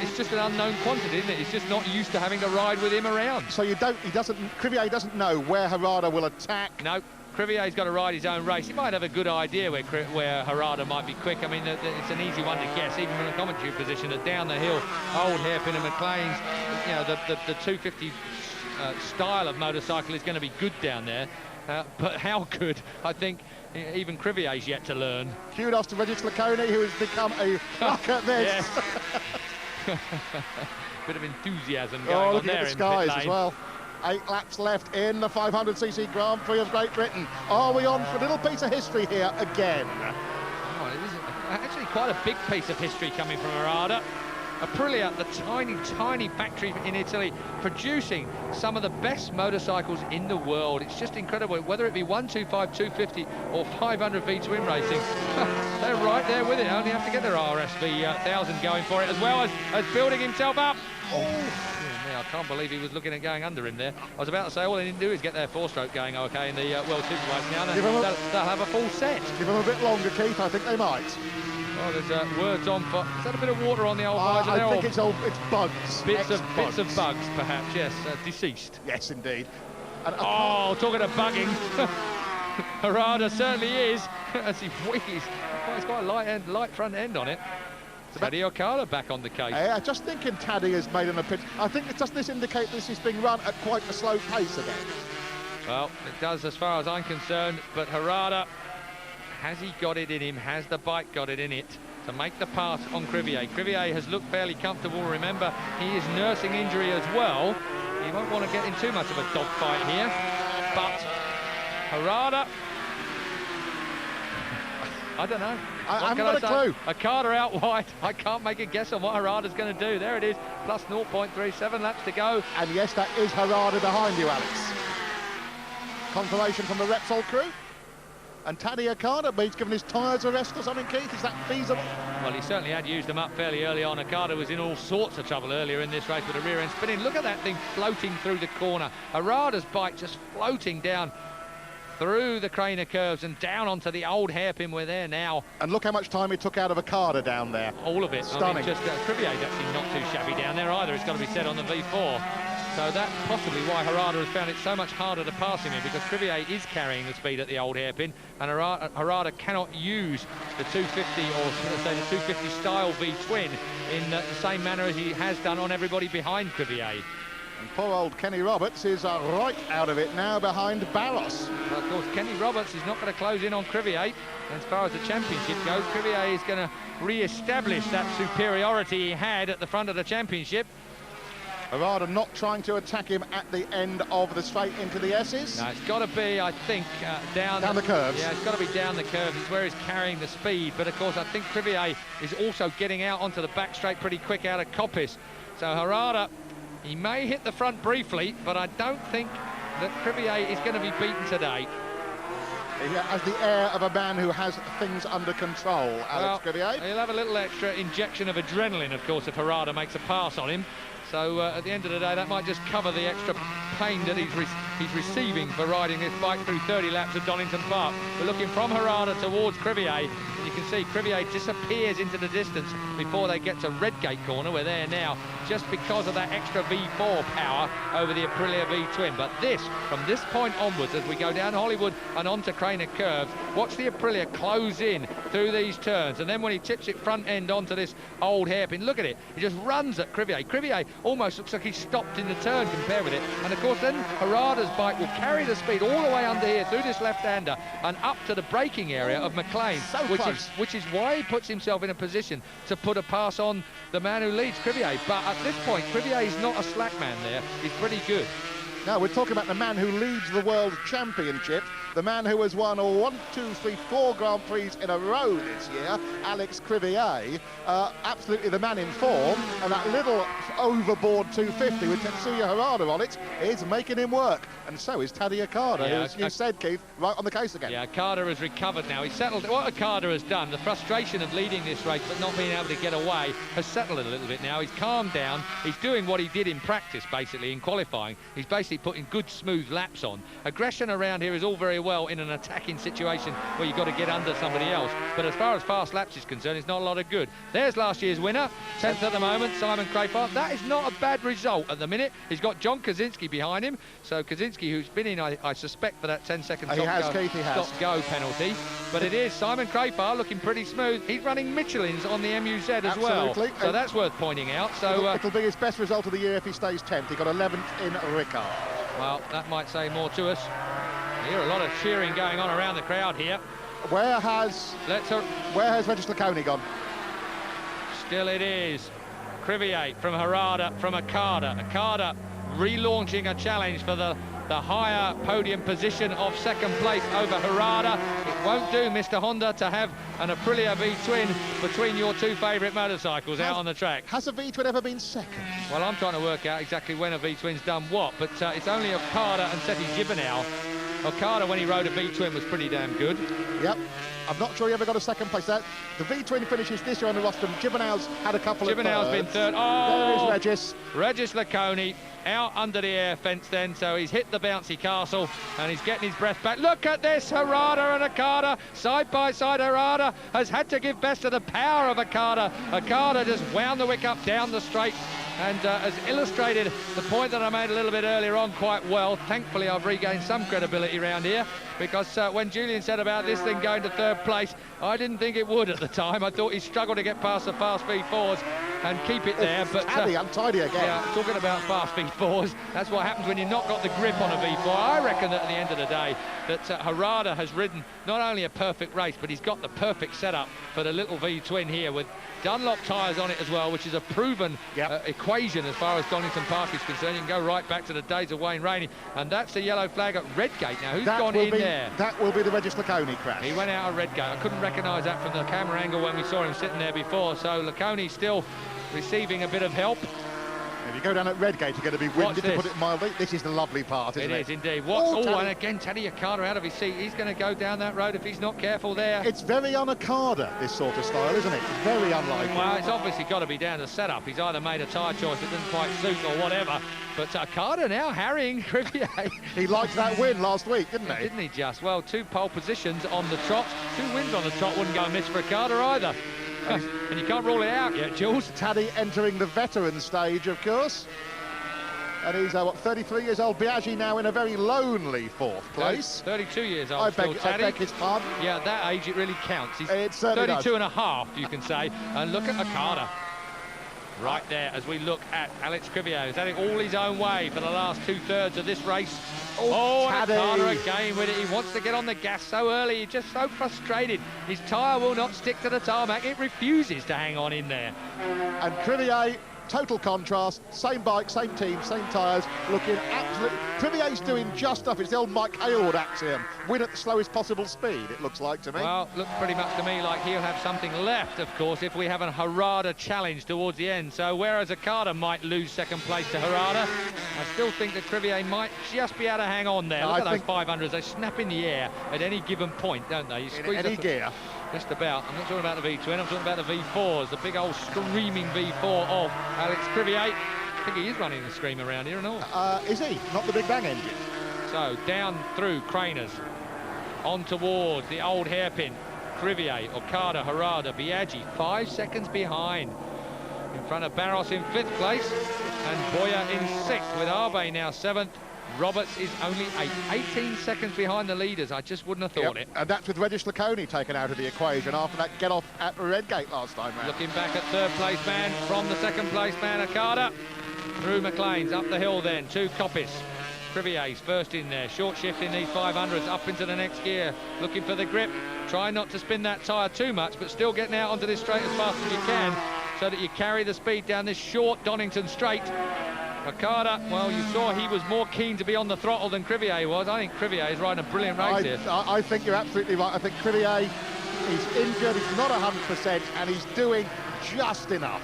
It's just an unknown quantity, isn't it? He's just not used to having to ride with him around. So Crivier doesn't know where Harada will attack? No. Crivier's got to ride his own race. He might have a good idea where Harada might be quick. I mean, it's an easy one to guess, even from a commentary position, that down the hill, old hairpin and McLean's, you know, the 250 style of motorcycle is going to be good down there. But how good, I think, even Crivier's yet to learn. Kudos to Regis Laconi, who has become a rock at this. Bit of enthusiasm going on there at the skies as well. 8 laps left in the 500cc Grand Prix of Great Britain. Are we on for a little piece of history here again? Oh, it is actually quite a big piece of history coming from Harada. Aprilia, the tiny factory in Italy, producing some of the best motorcycles in the world. It's just incredible, whether it be 125, 250 or 500 V-twin racing. They're right there with it. Only have to get their RSV 1000 going for it, as well as building himself up. I can't believe he was looking at going under him there. I was about to say all they didn't do is get their 4-stroke going okay in the World Superbikes now. They'll have a full set. Give them a bit longer, Keith. I think they might. Well, there's words on for... Is that a bit of water on the old visor there? I think it's bugs. Bits of bugs, perhaps, yes. Deceased. Yes, indeed. And talking of bugging. Harada certainly is, as he wheels. It's quite a light front end on it. Taddy Okada back on the case. Yeah, just thinking Taddy has made an opinion. I think doesn't this indicate this is being run at quite a slow pace again? Well, it does as far as I'm concerned, but Harada, has he got it in him? Has the bike got it in it to make the pass on Crivier? Crivier has looked fairly comfortable. Remember, he is nursing injury as well. He won't want to get in too much of a dogfight here, but Harada... I don't know. I haven't got a clue. Okada out wide. I can't make a guess on what Harada's going to do. There it is, plus 0.37 laps to go. And yes, that is Harada behind you, Alex. Confirmation from the Repsol crew. And Taddy Okada, but he's given his tyres a rest or something, Keith. Is that feasible? Well, he certainly had used them up fairly early on. Okada was in all sorts of trouble earlier in this race with a rear end spinning. Look at that thing floating through the corner. Harada's bike just floating down through the crane of curves and down onto the old hairpin. We're there now. And look how much time he took out of Okada down there. All of it. Stunning. I mean, just Crivier's actually not too shabby down there either. It's got to be said on the V4. So that's possibly why Harada has found it so much harder to pass him in, because Crivier is carrying the speed at the old hairpin, and Harada cannot use the 250, or should I say the 250 style V-twin in the same manner as he has done on everybody behind Crivier. And poor old Kenny Roberts is right out of it now behind Barros. Well, of course, Kenny Roberts is not going to close in on Crivier. As far as the championship goes, Crivier is going to re-establish that superiority he had at the front of the championship. Harada not trying to attack him at the end of the straight into the S's. No, it's got to be, I think, down the curves. Yeah, it's got to be down the curves. It's where he's carrying the speed. But, of course, I think Crivier is also getting out onto the back straight pretty quick out of Coppice. So Harada, he may hit the front briefly, but I don't think that Crivier is going to be beaten today. He has the air of a man who has things under control, Alex Crivier. He'll have a little extra injection of adrenaline, of course, if Harada makes a pass on him. So at the end of the day, that might just cover the extra pain that he's receiving for riding this bike through 30 laps at Donington Park. We're looking from Harada towards Crivier. You can see Crivier disappears into the distance before they get to Redgate corner. We're there now just because of that extra V4 power over the Aprilia V-twin. But this, from this point onwards, as we go down Hollywood and onto Craner Curves, watch the Aprilia close in through these turns. And then when he tips it front end onto this old hairpin, look at it. He just runs at Crivier. Crivier almost looks like he's stopped in the turn compared with it. And of course then Harada's bike will carry the speed all the way under here through this left-hander and up to the braking area of McLean, so which is why he puts himself in a position to put a pass on the man who leads, Crivier. But at this point, Crivier is not a slack man there. He's pretty good. Now we're talking about the man who leads the World Championship, the man who has won 4 Grand Prix in a row this year, Alex Crivier, absolutely the man in form, and that little overboard 250 with Tetsuya Harada on it is making him work, and so is Taddy Okada, who, as you said, Keith, right on the case again. Yeah, Okada has recovered now. He's settled. What Okada has done, the frustration of leading this race but not being able to get away, has settled a little bit now. He's calmed down. He's doing what he did in practice, basically, in qualifying. He's basically putting good, smooth laps on. Aggression around here is all very well in an attacking situation where you've got to get under somebody else, but as far as fast laps is concerned, it's not a lot of good. There's last year's winner, 10th at the moment, Simon Crafar. That is not a bad result at the minute. He's got John Kaczynski behind him, so Kaczynski, who's been in, I suspect, for that 10-second stop-go penalty, but it is Simon Crafar looking pretty smooth. He's running Michelin's on the MUZ as well, so that's worth pointing out. So it'll be his best result of the year if he stays 10th. He got 11th in Ricard. Well, that might say more to us. I hear a lot of cheering going on around the crowd here. Where has Regis Laconi gone? Still it is Crivier from Harada, from Okada. Okada relaunching a challenge for the higher podium position of second place over Harada. It won't do, Mr. Honda, to have an Aprilia V-twin between your two favourite motorcycles out on the track. Has a V-twin ever been second? Well, I'm trying to work out exactly when a V-twin's done what, but it's only Okada and Seti Gibernau. Okada, when he rode a V-twin, was pretty damn good. Yep. I'm not sure he ever got a second place. The V-twin finishes this year on the roster. Gibernau's had a couple of thirds. Gibernau's been third. Oh! There is Regis. Regis Laconi out under the air fence then, so he's hit the bouncy castle and he's getting his breath back. Look at this, Harada and Okada, side by side. Harada has had to give best to the power of Okada. Okada just wound the wick up down the straight and has illustrated the point that I made a little bit earlier on quite well. Thankfully, I've regained some credibility around here, because when Julian said about this thing going to third place, I didn't think it would at the time. I thought he'd struggle to get past the fast V4s and keep it there. But untidy again. Yeah, talking about fast V4s, that's what happens when you've not got the grip on a V4. I reckon that at the end of the day, that Harada has ridden not only a perfect race, but he's got the perfect setup for the little V-twin here with Dunlop tyres on it as well, which is a proven equation as far as Donington Park is concerned. You can go right back to the days of Wayne Rainey, and that's the yellow flag at Redgate now. Who's gone in there? That will be the Regis Laconi crash. He went out of Redgate. I couldn't recognise that from the camera angle when we saw him sitting there before, so Laconi still receiving a bit of help. If you go down at Redgate, you're going to be winded, to put it mildly. This is the lovely part, isn't it? It is indeed. And again, Taddy Okada out of his seat. He's going to go down that road if he's not careful there. It's very un-Okada, this sort of style, isn't it? It's very unlike. Well, it's obviously got to be down to setup. He's either made a tyre choice that doesn't quite suit or whatever. But Okada now harrying Crivier. He liked that win last week, didn't he? Didn't he just? Well, 2 pole positions on the trot. 2 wins on the trot wouldn't go amiss for Okada either. And you can't rule it out yet, Jules. Taddy entering the veteran stage, of course. And he's, 33 years old. Biaggi now in a very lonely 4th place. 32 years old, I Taddy. beg his pardon. Yeah, at that age, it really counts. He's it 32 does. And a half, you can say. And look at Okada. Right there, as we look at Alex Crivier. He's had it all his own way for the last 2/3 of this race. And Okada again with it. He wants to get on the gas so early. He's just so frustrated. His tyre will not stick to the tarmac. It refuses to hang on in there. And Crivier, total contrast, same bike, same team, same tyres, looking absolutely... Crivier's doing just enough. It's the old Mike Hayward axiom. Win at the slowest possible speed, it looks like to me. Well, looks pretty much to me like he'll have something left, of course, if we have a Harada challenge towards the end. So whereas Okada might lose 2nd place to Harada, I still think that Crivier might just be able to hang on there. Look at those 500s. They snap in the air at any given point, don't they? You squeeze in any gear. Just about. I'm not talking about the V twin, I'm talking about the V4s, the big old screaming V4 of Alex Crivier. I think he is running the scream around here and all. Is he? Not the Big Bang engine. So down through Craners, on towards the old hairpin. Crivier, Okada, Harada, Biaggi 5 seconds behind. In front of Barros in 5th place and Boyer in 6th, with Arbe now 7th. Roberts is only 18 seconds behind the leaders. I just wouldn't have thought it. And that's with Reddish Laconi taken out of the equation after that get-off at Redgate last time round. Looking back at 3rd place man from the 2nd place man, Okada. Through McLean's, up the hill then, to Coppice. Crivier's first in there, short shift in these 500s, up into the next gear, looking for the grip. Try not to spin that tyre too much, but still getting out onto this straight as fast as you can, so that you carry the speed down this short Donington straight. Okada, well, you saw he was more keen to be on the throttle than Crivier was. I think Crivier is riding a brilliant race here. I think you're absolutely right. I think Crivier is injured, he's not 100%, and he's doing just enough.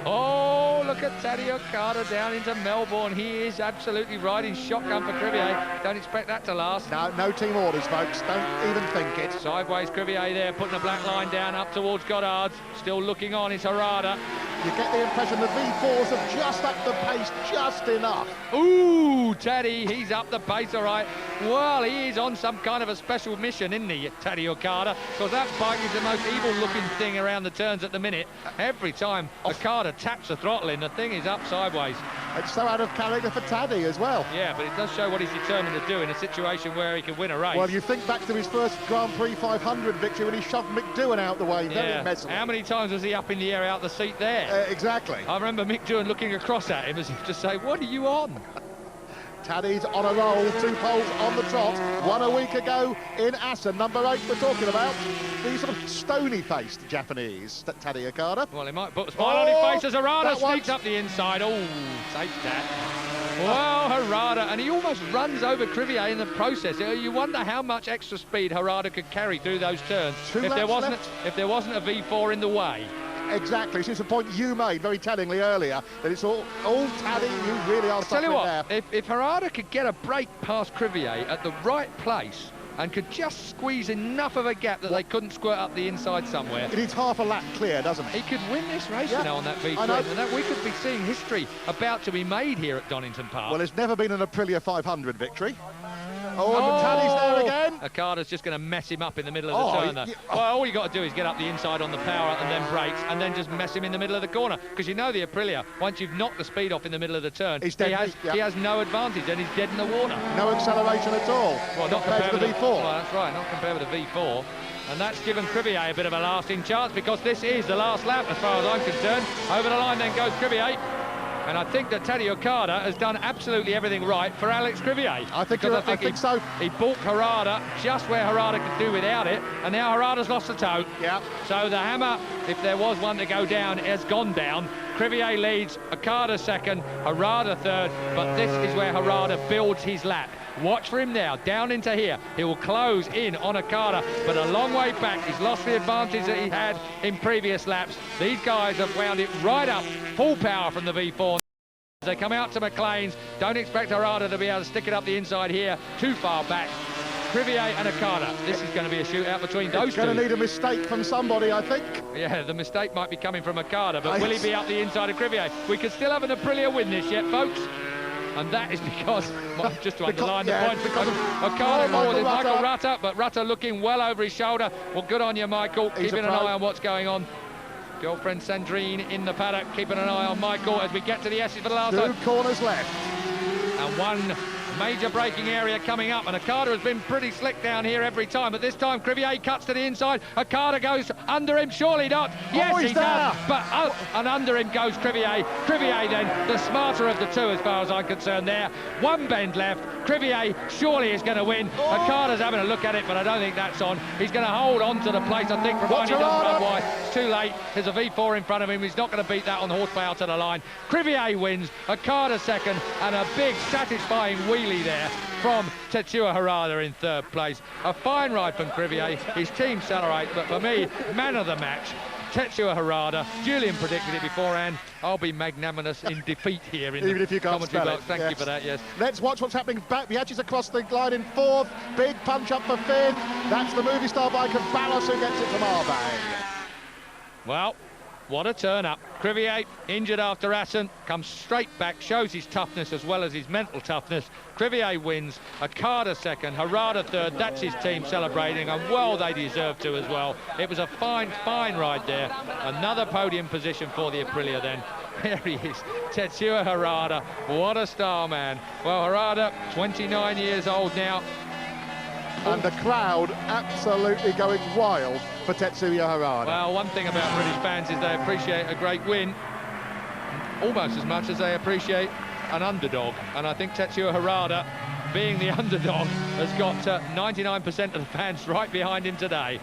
Oh, look at Taddy Okada down into Melbourne. He is absolutely riding shotgun for Crivier. Don't expect that to last. No team orders, folks. Don't even think it. Sideways Crivier there, putting a black line down up towards Goddard's. Still looking on, it's Harada. You get the impression the V4s have just upped the pace just enough. Ooh, Taddy, he's up the pace, all right. Well, he is on some kind of a special mission, isn't he, Taddy Okada? Because that bike is the most evil-looking thing around the turns at the minute. Every time Okada taps the throttle in, the thing is up sideways. It's so out of character for Taddy as well. Yeah, but it does show what he's determined to do in a situation where he can win a race. Well, you think back to his first Grand Prix 500 victory when he shoved McDoohan out the way. Very messily. How many times was he up in the air out the seat there? Exactly. I remember Mick Doohan looking across at him as if to say, what are you on? Taddy's on a roll, 2 poles on the trot. 1 a week ago in Assen. Number 8 we're talking about. The sort of stony-faced Japanese Taddy Okada. Well, he might put a smile on his face as Harada sneaks up the inside. Oh, takes that. Well, Harada, and he almost runs over Crivier in the process. You wonder how much extra speed Harada could carry through those turns if there wasn't a V4 in the way. Exactly. It's just a point you made very tellingly earlier, that it's all Taddy, you really are suffering there. Tell you what, if Harada could get a break past Crivier at the right place and could just squeeze enough of a gap that they couldn't squirt up the inside somewhere. It needs half a lap clear, doesn't it? He could win this race, you know, on that V twin, and that we could be seeing history about to be made here at Donington Park. Well, there's never been an Aprilia 500 victory. Oh, Taddy's there again. Okada's just going to mess him up in the middle of the turn, though. Well, all you got to do is get up the inside on the power and then brakes, and then just mess him in the middle of the corner. Because you know the Aprilia, once you've knocked the speed off in the middle of the turn, he has no advantage, and he's dead in the water. No acceleration at all. Well, not compared to the V4. Well, that's right, not compared with the V4. And that's given Crivier a bit of a lasting chance, because this is the last lap, as far as I'm concerned. Over the line then goes Crivier. And I think that Taddy Okada has done absolutely everything right for Alex Crivier. I think so. He balked Harada just where Harada could do without it, and now Harada's lost the toe. Yeah. So the hammer, if there was one to go down, has gone down. Crivier leads, Okada second, Harada third, but this is where Harada builds his lap. Watch for him now, down into here. He will close in on Okada, but a long way back. He's lost the advantage that he had in previous laps. These guys have wound it right up, full power from the V4. They come out to McLean's. Don't expect Harada to be able to stick it up the inside here, too far back. Crivier and Okada. This is going to be a shootout between those two. Going to need a mistake from somebody, I think. Yeah, the mistake might be coming from Okada, but will he be up the inside of Crivier? We could still have an Aprilia win this yet, folks. And that is because, just to underline the point, Okada more than Michael Rutter, but Rutter looking well over his shoulder. Well, good on you, Michael. Keeping an eye on what's going on. Girlfriend Sandrine in the paddock, keeping an eye on Michael as we get to the S's for the last time. 2 corners left. And one major braking area coming up, and Okada has been pretty slick down here every time, but this time Crivier cuts to the inside. Okada goes under him, surely not. Yes, he does, but and under him goes Crivier. Crivier then, the smarter of the two as far as I'm concerned there. One bend left. Crivier surely is going to win. Okada's having a look at it, but I don't think that's on. He's going to hold on to the place, I think, provided he doesn't run wide. It's too late. There's a V4 in front of him. He's not going to beat that on horsepower to the line. Crivier wins, Okada second, and a big satisfying wheelie there from Tetsuya Harada in third place. A fine ride from Crivier. His team celebrate, but for me, man of the match, Tetsuya Harada. Julian predicted it beforehand. I'll be magnanimous in defeat here in even if you can't spell it. Thank you for that, yes. Let's watch what's happening back. Biaggi's across the line in 4th. Big punch up for 5th. That's the movie star bike of Ballas who gets it from Arbang. Well, what a turn up. Crivier, injured after Assen, comes straight back, shows his toughness as well as his mental toughness. Crivier wins, Okada second, Harada third. That's his team celebrating, and well, they deserve to as well. It was a fine, fine ride there. Another podium position for the Aprilia then. There he is, Tetsuya Harada. What a star, man. Well, Harada, 29 years old now. And the crowd absolutely going wild for Tetsuya Harada. Well, one thing about British fans is they appreciate a great win almost as much as they appreciate an underdog. And I think Tetsuya Harada, being the underdog, has got 99% of the fans right behind him today.